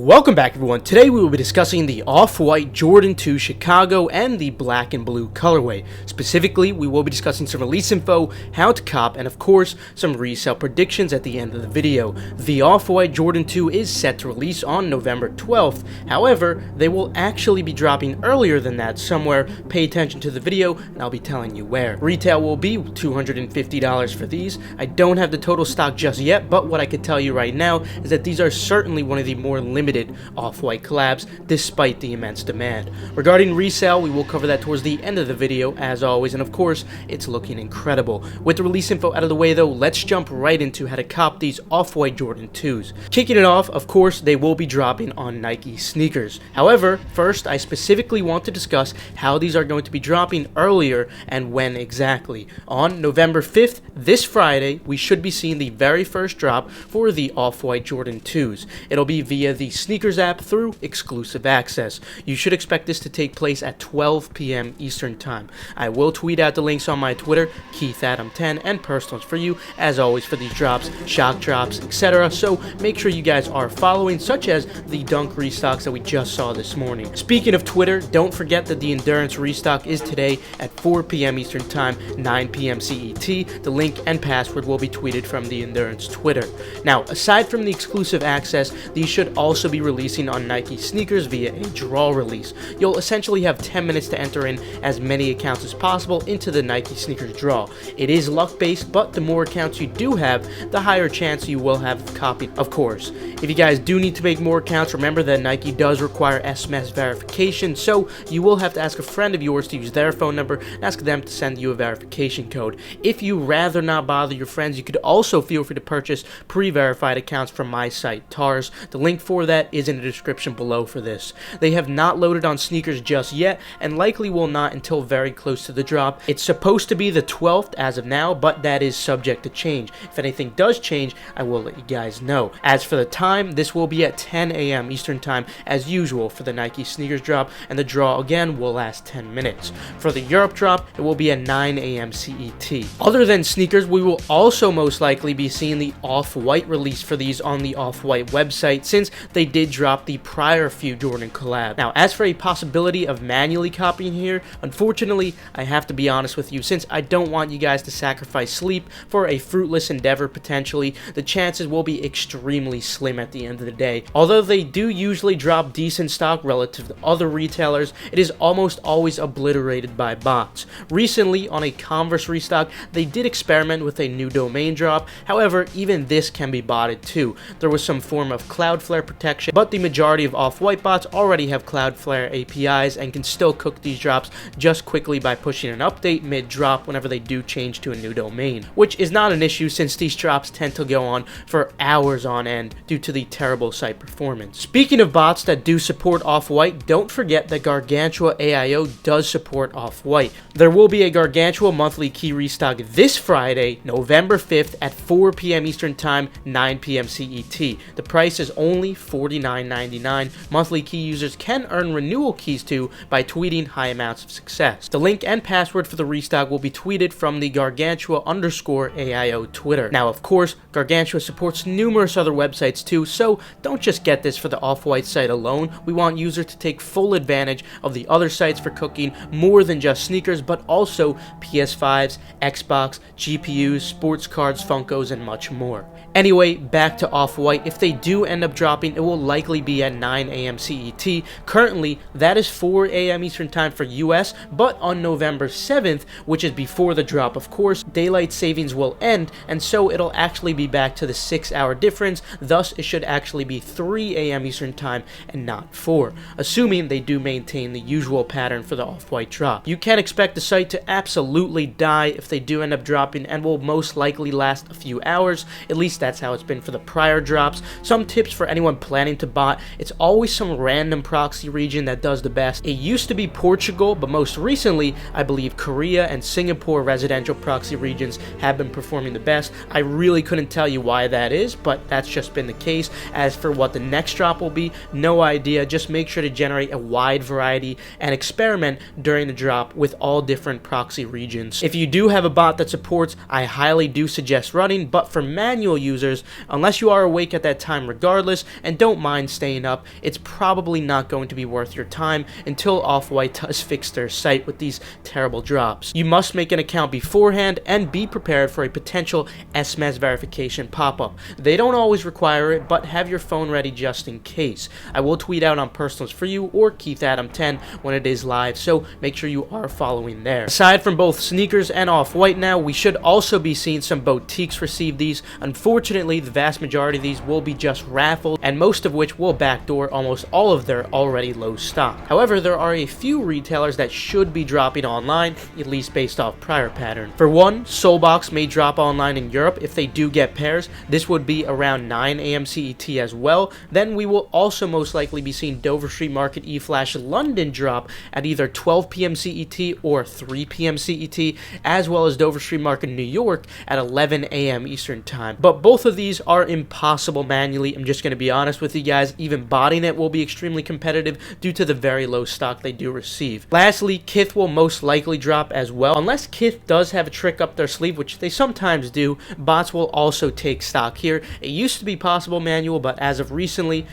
Welcome back everyone. Today we will be discussing the Off-White Jordan 2 Chicago and the black and blue colorway. Specifically, we will be discussing some release info, how to cop, and of course, some resale predictions at the end of the video. The Off-White Jordan 2 is set to release on November 12th. However, they will actually be dropping earlier than that somewhere. Pay attention to the video and I'll be telling you where. Retail will be $250 for these. I don't have the total stock just yet, but what I could tell you right now is that these are certainly one of the more limited Off-White collabs despite the immense demand. Regarding resale, we will cover that towards the end of the video as always, and of course it's looking incredible. With the release info out of the way though, let's jump right into how to cop these Off-White Jordan 2s. Kicking it off, of course, they will be dropping on Nike sneakers. However, first I specifically want to discuss how these are going to be dropping earlier and when exactly. On November 5th, this Friday, we should be seeing the very first drop for the Off-White Jordan 2s. It'll be via the Sneakers app through exclusive access. You should expect this to take place at 12 p.m. Eastern Time. I will tweet out the links on my Twitter, KeithAdam10, and personals for you, as always, for these drops, shock drops, etc. So make sure you guys are following, such as the Dunk restocks that we just saw this morning. Speaking of Twitter, don't forget that the Endurance restock is today at 4 p.m. Eastern Time, 9 p.m. CET. The link and password will be tweeted from the Endurance Twitter. Now, aside from the exclusive access, these should also be releasing on Nike sneakers via a draw release. You'll essentially have 10 minutes to enter in as many accounts as possible into the Nike sneakers draw. It is luck based, but the more accounts you do have, the higher chance you will have of copy, of course. If you guys do need to make more accounts, remember that Nike does require SMS verification, so you will have to ask a friend of yours to use their phone number and ask them to send you a verification code. If you rather not bother your friends, you could also feel free to purchase pre-verified accounts from my site, TARS. The link for that is in the description below for this. They have not loaded on sneakers just yet and likely will not until very close to the drop. It's supposed to be the 12th as of now, but that is subject to change. If anything does change, I will let you guys know. As for the time, this will be at 10 a.m. Eastern Time as usual for the Nike sneakers drop, and the draw again will last 10 minutes. For the Europe drop, it will be at 9 a.m. CET. Other than sneakers, we will also most likely be seeing the Off-White release for these on the Off-White website, since they did drop the prior few Jordan collab. Now, as for a possibility of manually copying here, unfortunately, I have to be honest with you, since I don't want you guys to sacrifice sleep for a fruitless endeavor potentially, the chances will be extremely slim at the end of the day. Although they do usually drop decent stock relative to other retailers, it is almost always obliterated by bots. Recently, on a Converse restock, they did experiment with a new domain drop. However, even this can be botted too. There was some form of Cloudflare protection, but the majority of Off-White bots already have Cloudflare APIs and can still cook these drops just quickly by pushing an update mid-drop whenever they do change to a new domain, which is not an issue since these drops tend to go on for hours on end due to the terrible site performance. Speaking of bots that do support Off-White, don't forget that Gargantua AIO does support Off-White. There will be a Gargantua monthly key restock this Friday, November 5th at 4 p.m. Eastern Time, 9 p.m. CET. The price is only $49.99. Monthly key users can earn renewal keys too by tweeting high amounts of success. The link and password for the restock will be tweeted from the Gargantua_AIO Twitter. Now, of course, Gargantua supports numerous other websites too, so don't just get this for the Off-White site alone. We want users to take full advantage of the other sites for cooking more than just sneakers, but also PS5s, Xbox, GPUs, sports cards, Funkos, and much more. Anyway, back to Off-White. If they do end up dropping, it will likely be at 9 a.m. CET. Currently, that is 4 a.m. Eastern Time for US, but on November 7th, which is before the drop, of course, daylight savings will end, and so it'll actually be back to the 6-hour difference. Thus, it should actually be 3 a.m. Eastern Time and not 4, assuming they do maintain the usual pattern for the Off-White drop. You can expect the site to absolutely die if they do end up dropping, and will most likely last a few hours. At least that's how it's been for the prior drops. Some tips for anyone planning to bot: it's always some random proxy region that does the best. It used to be Portugal, but most recently I believe Korea and Singapore residential proxy regions have been performing the best. I really couldn't tell you why that is, but that's just been the case. As for what the next drop will be, no idea. Just make sure to generate a wide variety and experiment during the drop with all different proxy regions. If you do have a bot that supports, I highly do suggest running, but for manual users, unless you are awake at that time regardless, and don't don't mind staying up, it's probably not going to be worth your time until Off-White does fix their site with these terrible drops. You must make an account beforehand and be prepared for a potential SMS verification pop-up. They don't always require it, but have your phone ready just in case. I will tweet out on personals for you or KeithAdam10 when it is live, so make sure you are following there. Aside from both sneakers and Off-White now, we should also be seeing some boutiques receive these. Unfortunately, the vast majority of these will be just raffled, and most of which will backdoor almost all of their already low stock. However, there are a few retailers that should be dropping online, at least based off prior pattern. For one, Soulbox may drop online in Europe if they do get pairs. This would be around 9 AM CET as well. Then we will also most likely be seeing Dover Street Market E-Flash London drop at either 12 PM CET or 3 PM CET, as well as Dover Street Market New York at 11 AM Eastern Time. But both of these are impossible manually. I'm just going to be honest with you guys. Even botting it will be extremely competitive due to the very low stock they do receive. Lastly, Kith will most likely drop as well. Unless Kith does have a trick up their sleeve, which they sometimes do, bots will also take stock here. It used to be possible manual, but as of recently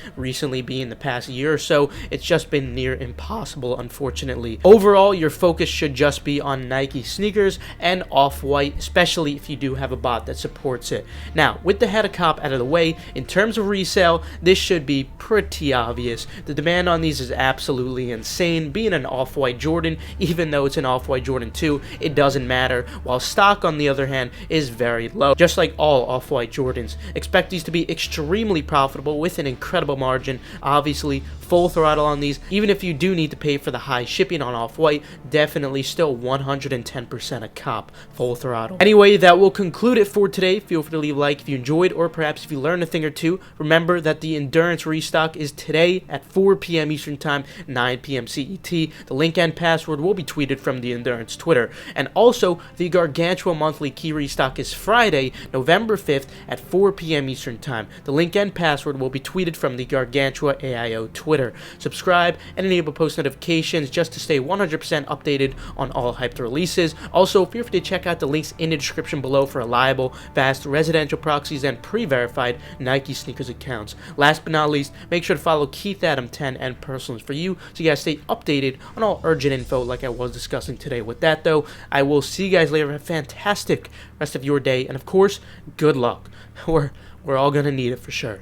being the past year or so, it's just been near impossible, unfortunately. Overall, your focus should just be on Nike sneakers and Off-White, especially if you do have a bot that supports it. Now, with the head of cop out of the way, in terms of resale, this should be pretty obvious. The demand on these is absolutely insane. Being an Off-White Jordan, even though it's an Off-White Jordan 2, it doesn't matter, while stock, on the other hand, is very low. Just like all Off-White Jordans. Expect these to be extremely profitable with an incredible margin. Obviously, full throttle on these. Even if you do need to pay for the high shipping on Off-White, definitely still 110% a cop. Full throttle. Anyway, that will conclude it for today. Feel free to leave a like if you enjoyed, or perhaps if you learned a thing or two. Remember that the Endurance restock is today at 4 PM Eastern Time, 9 PM CET. The link and password will be tweeted from the Endurance Twitter. And also, the Gargantua monthly key restock is Friday, November 5th at 4 PM Eastern Time. The link and password will be tweeted from the Gargantua AIO Twitter. Subscribe and enable post notifications just to stay 100% updated on all hyped releases. Also, feel free to check out the links in the description below for reliable, fast residential proxies and pre-verified Nike sneakers accounts. Last but not least, make sure to follow KeithAdam10 and personals for you so you guys stay updated on all urgent info like I was discussing today. With that though, I will see you guys later. Have a fantastic rest of your day, and of course, good luck. We're all gonna need it for sure.